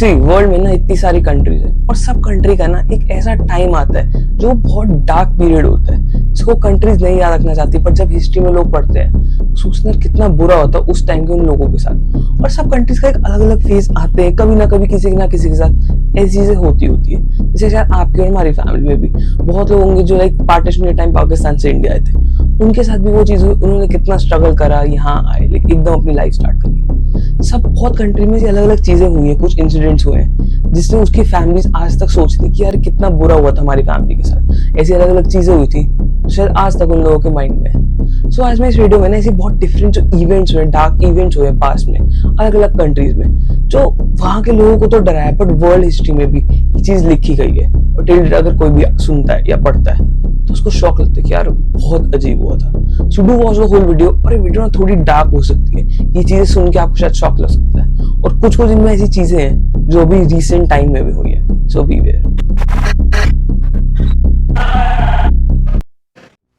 सी world में ना इतनी सारी कंट्रीज है और सब कंट्री का ना एक ऐसा टाइम आता है जो बहुत डार्क पीरियड होता है जिसको कंट्रीज नहीं याद रखना चाहती, पर जब हिस्ट्री में लोग पढ़ते हैं सोचते हैं कितना बुरा होता है उस टाइम के उन लोगों के साथ। और सब कंट्रीज का एक अलग अलग फेज आते हैं, कभी ना कभी किसी ना किसी के साथ ऐसी चीजें होती है। जैसे शायद आपकी और हमारी फैमिली में भी बहुत लोग होंगे जो लाइक पार्टीशन के टाइम पाकिस्तान से इंडिया आए थे, उनके साथ भी वो चीज हुई, उन्होंने कितना स्ट्रगल करा, यहाँ आए लाइक एकदम अपनी लाइफ स्टार्ट करी। सब बहुत कंट्री में अलग अलग चीजें हुई हैं, कुछ इंसिडेंट्स हुए हैं जिसने उसकी फैमिलीज आज तक सोचती कि यार कितना बुरा हुआ था हमारी फैमिली के साथ, ऐसी अलग अलग चीजें हुई थी शायद आज तक उन लोगों के माइंड में। सो आज मैं इस वीडियो में ना ऐसी बहुत डिफरेंट जो इवेंट्स हुए, डार्क इवेंट्स हुए पास्ट में अलग अलग कंट्रीज में, जो वहां के लोगों को तो डराया, बट वर्ल्ड हिस्ट्री में भी ये चीज लिखी गई है और टिल अगर कोई भी सुनता है या पढ़ता है तो उसको शौक लगता है कि यार बहुत अजीब हुआ था। So do watch the whole video. और ये वीडियो ना थोड़ी डार्क हो सकती है, ये चीजें सुन के आपको शायद शौक लग सकता है, और कुछ कुछ इनमें ऐसी चीजें हैं जो अभी रिसेंट टाइम में भी हुई है। So beware.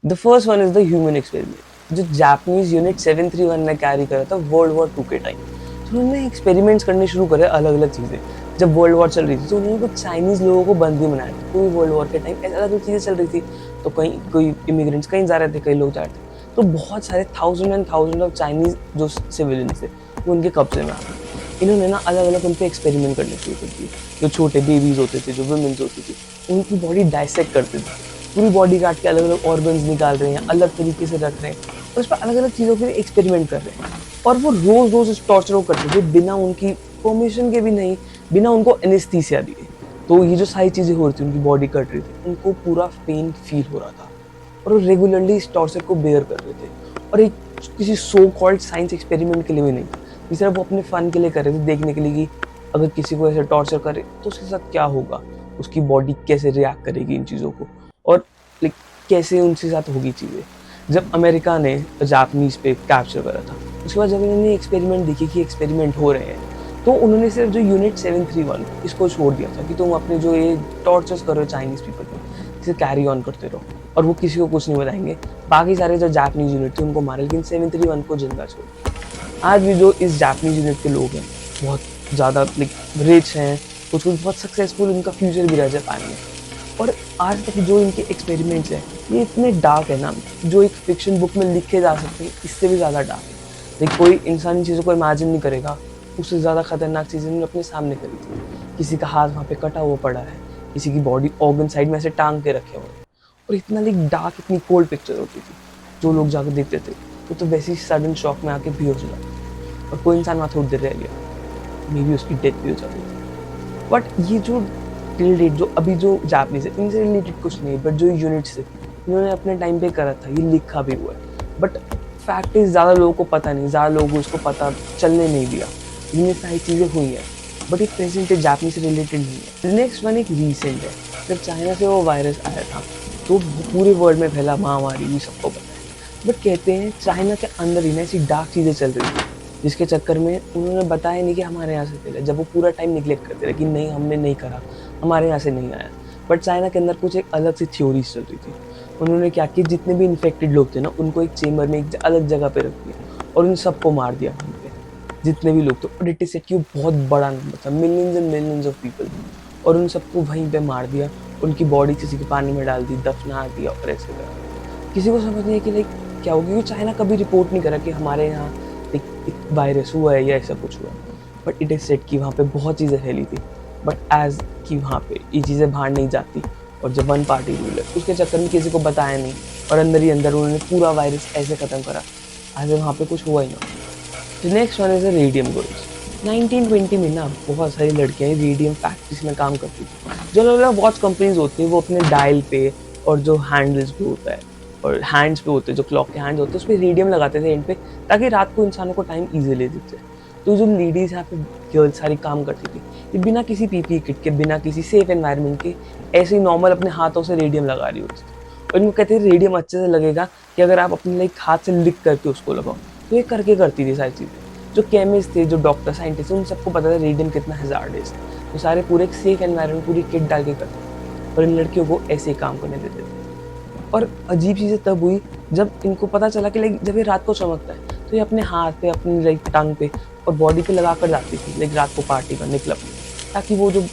The first one is the human experiment, जो जापानीज यूनिट 731 ने कैरी करा था वर्ल्ड वॉर 2 के टाइम। तो उन्होंने एक्सपेरिमेंट्स करने शुरू करे अलग अलग चीजें। जब वर्ल्ड वॉर चल रही थी तो उन्होंने कुछ चाइनीज लोगों को बंदी बनाया था। कोई वर्ल्ड वॉर के टाइम ऐसा अलग चीजें चल रही थी, तो कहीं कोई इमिग्रेंट्स कहीं जा रहे थे, कई लोग जा रहे थे, तो बहुत सारे thousand and thousand of Chinese जो सिविलियंस थे वो उनके कब्जे में आ गए। इन्होंने ना अलग अलग उन पर एक्सपेरिमेंट करने शुरू कर दिए। जो छोटे बेबीज होते थे, जो वुमेन्स होती थी, उनकी बॉडी डाइसेक्ट करते थे, पूरी बॉडी काट के अलग अलग ऑर्गन्स निकाल रहे हैं, अलग तरीके से रख रहे हैं और उस पर अलग अलग चीज़ों के एक्सपेरिमेंट कर रहे हैं। और वो रोज रोज इस टॉर्चर को करते थे बिना उनकी परमिशन के भी नहीं, बिना उनको एनेस्थीसिया दिए। तो ये जो सारी चीज़ें हो रही थी, उनकी बॉडी कट रही थी, उनको पूरा पेन फील हो रहा था और वो रेगुलरली इस टॉर्चर को बेयर कर रहे थे। और एक किसी सो कॉल्ड साइंस एक्सपेरिमेंट के लिए भी नहीं, इस तरह वो अपने फन के लिए कर रहे थे, देखने के लिए कि अगर किसी को ऐसे टॉर्चर करे तो उसके साथ क्या होगा, उसकी बॉडी कैसे रिएक्ट करेगी इन चीज़ों को, और लाइक कैसे उनके साथ होगी चीज़ें। जब अमेरिका ने जापानीज पे कैप्चर करा था, उसके बाद जब इन्होंने एक्सपेरिमेंट देखी कि एक्सपेरिमेंट हो रहे हैं, तो उन्होंने सिर्फ जो यूनिट 731 इसको छोड़ दिया था कि तुम अपने जो ये टॉर्चर्स कर रहे हो चाइनीज पीपल को, इसे कैरी ऑन करते रहो और वो किसी को कुछ नहीं बताएंगे। बाकी सारे जो जापानीज यूनिट थे उनको मारे, लेकिन 731 को जिंदा छोड़ दिया। आज भी जो इस जापानीज यूनिट के लोग हैं बहुत ज़्यादा लाइक रिच हैं, कुछ बहुत सक्सेसफुल, उनका फ्यूचर भी रह जापान में। और आज तक जो इनके एक्सपेरिमेंट्स हैं ये इतने डार्क है ना, जो एक फिक्शन बुक में लिखे जा सकते हैं इससे भी ज़्यादा डार्क है। लाइक कोई इंसान इन चीज़ों को इमेजिन नहीं करेगा, उससे ज़्यादा खतरनाक चीज़ें उन्होंने अपने सामने करी थी। किसी का हाथ वहाँ पे कटा हुआ पड़ा है, किसी की बॉडी ऑर्गन साइड में ऐसे टांग के रखे हुए, और इतना लाइक डार्क, इतनी कोल्ड पिक्चर होती थी। जो लोग जाकर देखते थे वो तो वैसे ही सडन शॉक में आके बेहोश हो जाते, और कोई इंसान वहाँ थोड़ी देर रह गया, मे बी उसकी डेथ भी हो जाती थी। बट ये जो टिल डेट जो अभी जो जापानीज है इनसे रिलेटेड कुछ नहीं, बट जो यूनिट्स थे इन्होंने अपने टाइम पे करा था, ये लिखा भी हुआ है। बट फैक्ट इज ज़्यादा लोगों को पता नहीं, ज़्यादा लोगों को इसको पता चलने नहीं दिया। इनमें सारी चीज़ें हुई हैं, बट एक प्रेजेंट है जापानीज से रिलेटेड नहीं है। नेक्स्ट वन एक रीसेंट है, जब चाइना से वो वायरस आया था तो पूरे वर्ल्ड में फैला, महामारी भी सबको पता है। बट कहते हैं चाइना के अंदर ही ना ऐसी डार्क चीज़ें चल रही थी, जिसके चक्कर में उन्होंने बताया नहीं कि हमारे यहाँ से फैला। जब वो पूरा टाइम निगलेक्ट करते रहे कि नहीं हमने नहीं करा, हमारे यहाँ से नहीं आया, बट चाइना के अंदर कुछ एक अलग सी थ्योरीज चल रही थी। उन्होंने क्या किया, जितने भी इन्फेक्टेड लोग थे ना उनको एक चेम्बर में एक अलग जगह पे रख दिया और उन सबको मार दिया वहाँ पे, जितने भी लोग थे। और इट इज सेड कि बहुत बड़ा नंबर था, millions and millions of people, और उन सबको वहीं पे मार दिया, उनकी बॉडी किसी के पानी में डाल दी, दफना दिया और ऐसे करा। किसी को समझ नहीं है कि लाइक क्या होगी, क्योंकि चाइना कभी रिपोर्ट नहीं करा कि हमारे यहाँ एक वायरस हुआ है या ऐसा कुछ हुआ। बट इट इज सेड कि वहाँ पे बहुत चीज़ें फैली थी, बट एज कि वहाँ पे ये चीज़ें बाहर नहीं जाती, और जब वन पार्टी रूल है उसके चक्कर में किसी को बताया नहीं, और अंदर ही अंदर उन्होंने पूरा वायरस ऐसे ख़त्म करा आज वहाँ पे कुछ हुआ ही ना। Next one is radium girls. 1920 में ना बहुत सारी लड़कियाँ रेडियम फैक्ट्रीज में काम करती थी। जो अलग अलग वॉच कंपनीज होती हैं वो अपने डायल पे और जो हैंडल्स पे होता है और हैंड्स पे होते हैं, जो क्लॉक के हैंड्स होते हैं उस पर रेडियम लगाते थे एंड पे, ताकि रात को इंसानों को टाइम ईजिली दिखते। तो जो लेडीज़ यहाँ पे गर्ल्स सारी काम करती थी, ये बिना किसी पीपी किट के, बिना किसी सेफ एनवायरनमेंट के ऐसे ही नॉर्मल अपने हाथों से रेडियम लगा रही होती थी। और इनको कहते हैं रेडियम अच्छे से लगेगा कि अगर आप अपने लाइक हाथ से लिख करके उसको लगाओ, तो ये करके करती थी सारी चीज़ें। जो केमिस्ट थे, जो डॉक्टर, साइंटिस्ट, उन सबको पता था रेडियम कितना हैजार्डस है, तो सारे पूरे एक सेफ एनवायरनमेंट पूरी किट डाल के करते, और इन लड़कियों को ऐसे ही काम करने देते थे। और अजीब चीज़ें तब हुई जब इनको पता चला कि लाइक जब ये रात को चमकता है तो ये अपने हाथ पे, अपनी लाइक टंग पे और बॉडी पे लगा कर जाती थी लाइक रात को पार्टी करने, क्लब में। ताकि वो जो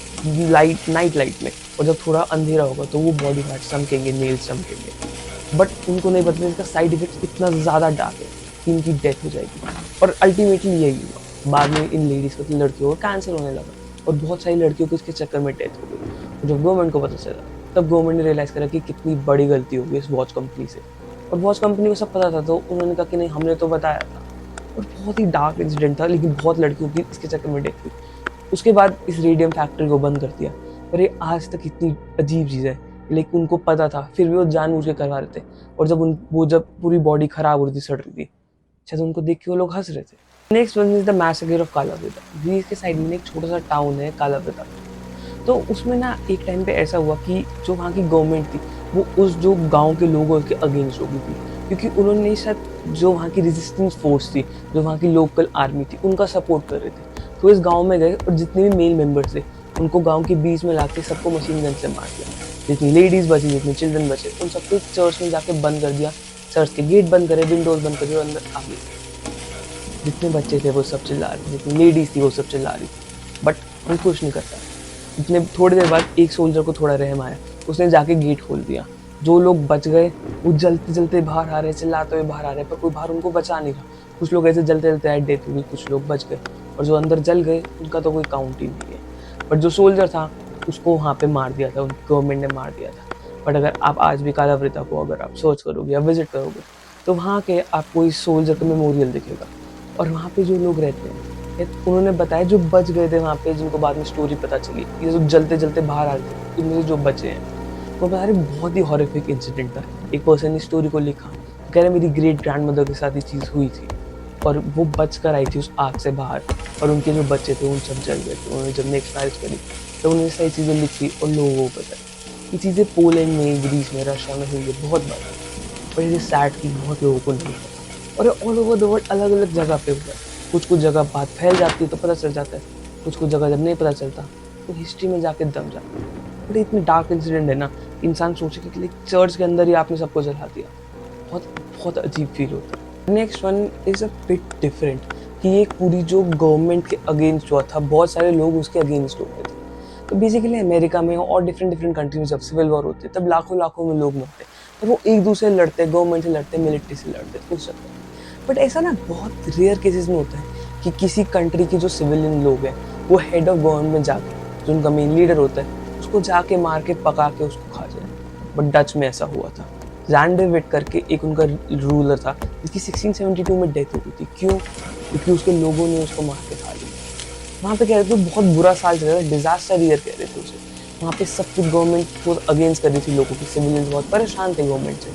लाइट नाइट लाइट में और जब थोड़ा अंधेरा होगा तो वो बॉडी पार्ट चमकेंगे, नेल्स चमकेंगे। बट उनको नहीं पता इसका साइड इफेक्ट इतना ज़्यादा डार्क है कि इनकी डेथ हो जाएगी। और अल्टीमेटली यही हुआ, बाद में इन लेडीज़ को, लड़कियों को कैंसर होने लगा और बहुत सारी लड़कियों को इसके चक्कर में डेथ हो गई। जब गवर्नमेंट को पता चला तब गवर्नमेंट ने रियलाइज़ करा कि कितनी बड़ी गलती हो गई इस वॉच कंपनी से। और वॉच कंपनी को सब पता था तो उन्होंने कहा कि नहीं, हमने तो बताया था। और बहुत ही डार्क इंसिडेंट था, लेकिन बहुत लड़कियों की इसके चक्कर में डेथ हुई। उसके बाद इस रेडियम फैक्ट्री को बंद कर दिया। पर ये आज तक इतनी अजीब चीज़ है, लेकिन उनको पता था फिर भी वो जानबूझ के करवा रहे थे। और जब पूरी बॉडी खराब हो रही थी, सड़ रही थी, शायद उनको देख के वो लोग हंस रहे थे। Next one is the massacre of Kalavryta. Greece के साइड में एक छोटा सा टाउन है कालावेदा। तो उसमें ना एक टाइम पे ऐसा हुआ कि जो वहाँ की गवर्नमेंट थी वो उस जो गांव के लोगों के अगेंस्ट हो गई थी, क्योंकि उन्होंने शायद जो वहाँ की रेजिस्टेंस फोर्स थी, जो वहाँ की लोकल आर्मी थी, उनका सपोर्ट कर रहे थे। तो इस गांव में गए और जितने भी मेल मेंबर्स थे उनको गांव के बीच में लाके सबको मशीन गन से मार दिया। जितनी लेडीज़ बची, जितने चिल्ड्रन बचे, उन सबको चर्च में जाके बंद कर दिया। चर्च के गेट बंद करे, विंडोज बंद कर दिए और अंदर आ गए। जितने बच्चे थे वो सब चिल्ला रहे, जितनी लेडीज़ थी वो सब चिल्ला रही, बट हम कुछ नहीं करता। इतने थोड़ी देर बाद एक सोल्जर को थोड़ा रहम आया, उसने जाके गेट खोल दिया। जो लोग बच गए वो जलते जलते बाहर आ रहे, चिल्लाते हुए बाहर आ रहे, पर कोई बाहर उनको बचा नहीं रहा। कुछ लोग ऐसे जलते जलते डेथ हुई, कुछ लोग बच गए, और जो अंदर जल गए उनका तो कोई काउंट ही नहीं है। बट जो सोल्जर था उसको वहाँ पे मार दिया था, उनकी गवर्नमेंट ने मार दिया था। बट अगर आप आज भी कालावृता को अगर आप सर्च करोगे या विजिट करोगे तो वहाँ के आपको इस सोल्जर का मेमोरियल दिखेगा। और वहाँ पे जो लोग रहते हैं, उन्होंने बताया जो बच गए थे वहाँ पे, जिनको बाद में स्टोरी पता चली, ये जो जलते जलते बाहर आ रहे थे, इनमें से जो बचे हैं वो बता रहे बहुत ही हॉरिफिक इंसिडेंट था। एक पर्सन ने स्टोरी को लिखा, कह रहे मेरी ग्रेट ग्रैंडमदर के साथ ये चीज़ हुई थी और वो बच कर आई थी उस आग से बाहर, और उनके जो बच्चे थे उन सब जल गए थे। उन्होंने जब नेक्स्ट मैरिज करी तो उन्होंने सही चीज़ें लिखी और लोगों को बताई। ये चीज़ें पोलैंड में, ग्रीस में, रशिया में हुई है बहुत बार, पर ये सैड कि बहुत लोगों को नहीं पता। और ऑल ओवर द वर्ल्ड अलग अलग जगह पे हुआ है। कुछ जगह बात फैल जाती है तो पता चल जाता है, कुछ जगह जब नहीं पता चलता तो हिस्ट्री में जाके दब जाता है। बट इतनी डार्क इंसिडेंट है ना, इंसान सोचे कि चर्च के अंदर ही आपने सबको जला दिया, बहुत बहुत अजीब फील होता है। Next one is a bit different, कि एक पूरी जो गवर्नमेंट के अगेंस्ट हुआ था, बहुत सारे लोग उसके अगेंस्ट हो गए थे। तो बेसिकली अमेरिका में और डिफरेंट कंट्री में जब सिविल वॉर होते तब लाखों में लोग मरते, तो वो एक दूसरे से लड़ते, गवर्नमेंट से लड़ते, मिलिट्री से लड़ते, कुछ सकते। बट ऐसा ना बहुत रेयर केसेस में होता है कि किसी कंट्री के जो सिविलियन लोग हैं वो हेड ऑफ गवर्नमेंट में जाके, जो उनका मेन लीडर होता है, उसको जाके मार के पका के उसको खा जाए। बट डच में ऐसा हुआ था। जैंडेविट करके एक उनका रूलर था जिसकी 1672 में डेथ हो गई थी। क्यों? क्योंकि उसके लोगों ने उसको मार के खा लिया। वहाँ पे कह रहे थे बहुत बुरा साल चल रहा था, डिजास्टर ईयर कह रहे थे उसे। वहाँ पे सब कुछ गवर्नमेंट को अगेंस्ट कर रही थी लोगों की, सिविलियंस बहुत परेशान थे गवर्नमेंट से,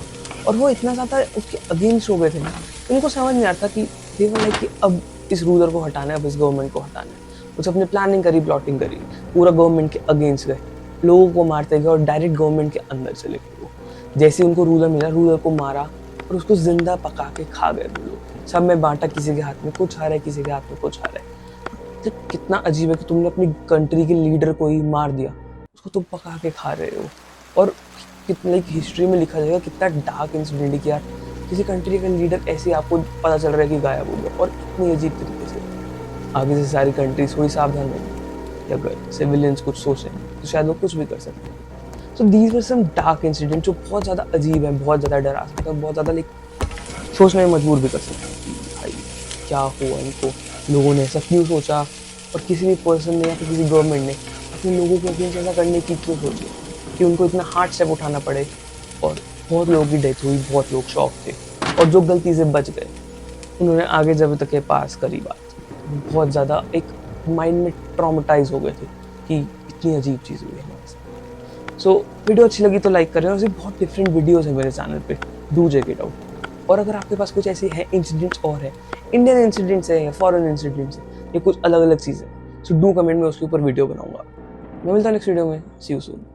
और वो इतना ज़्यादा उसके अगेंस्ट हो गए थे ना, उनको समझ नहीं आता कि कि अब इस रूलर को हटाना है, अब इस गवर्नमेंट को हटाना है। कुछ अपने प्लानिंग करी, प्लॉटिंग करी, पूरा गवर्नमेंट के अगेंस्ट गए, लोगों को मारते गए और डायरेक्ट गवर्नमेंट के अंदर चले गए। वो जैसे उनको रूलर मिला, रूलर को मारा और उसको जिंदा पका के खा गए वो लोग। सब में बांटा, किसी के हाथ में कुछ आ रहा है, किसी के हाथ में कुछ आ रहा है। तो कितना अजीब है कि तुमने अपनी कंट्री के लीडर को ही मार दिया, उसको तुम पका के खा रहे हो। और कितने हिस्ट्री में लिखा जाएगा कितना डार्क इंसिडेंट है कि यार किसी कंट्री का लीडर ऐसे आपको पता चल रहा है कि गायब हो गया, और इतनी अजीब तरीके से। आगे से सारी कंट्रीज थोड़ी सावधान रहेंगी, अगर सिविलियंस कुछ सोचें तो शायद वो कुछ भी कर सकते हैं। So these were some dark incident जो बहुत ज़्यादा अजीब है, बहुत ज़्यादा डरा सकता है, बहुत ज़्यादा सोचने में मजबूर भी कर सकते हैं कि भाई क्या हुआ इनको, लोगों ने ऐसा क्यों सोचा, और किसी भी पर्सन ने या फिर किसी गवर्नमेंट ने अपने लोगों के अगेंस्ट ऐसा करने की क्यों सोची कि उनको इतना हार्ड स्टेप उठाना पड़े। और बहुत लोगों की डेथ हुई, बहुत लोग शॉक थे, और जो गलती से बच गए उन्होंने आगे जब तक के पास करी बात, बहुत ज़्यादा एक माइंड में ट्रॉमेटाइज हो गए थे कि इतनी अजीब चीज़ हुई हमारे साथ। सो वीडियो अच्छी लगी तो लाइक करें, और ऐसे बहुत डिफरेंट वीडियोज़ हैं मेरे चैनल पे, डू चेक इट आउट। और अगर आपके पास कुछ ऐसे हैं इंसिडेंट्स और है, इंडियन इंसिडेंट्स है या फॉरेन इंसिडेंट्स है या कुछ अलग अलग चीज़ें, सो डू कमेंट में उसके ऊपर वीडियो बनाऊंगा। मैं मिलता हूँ नेक्स्ट वीडियो में। सी यू सून।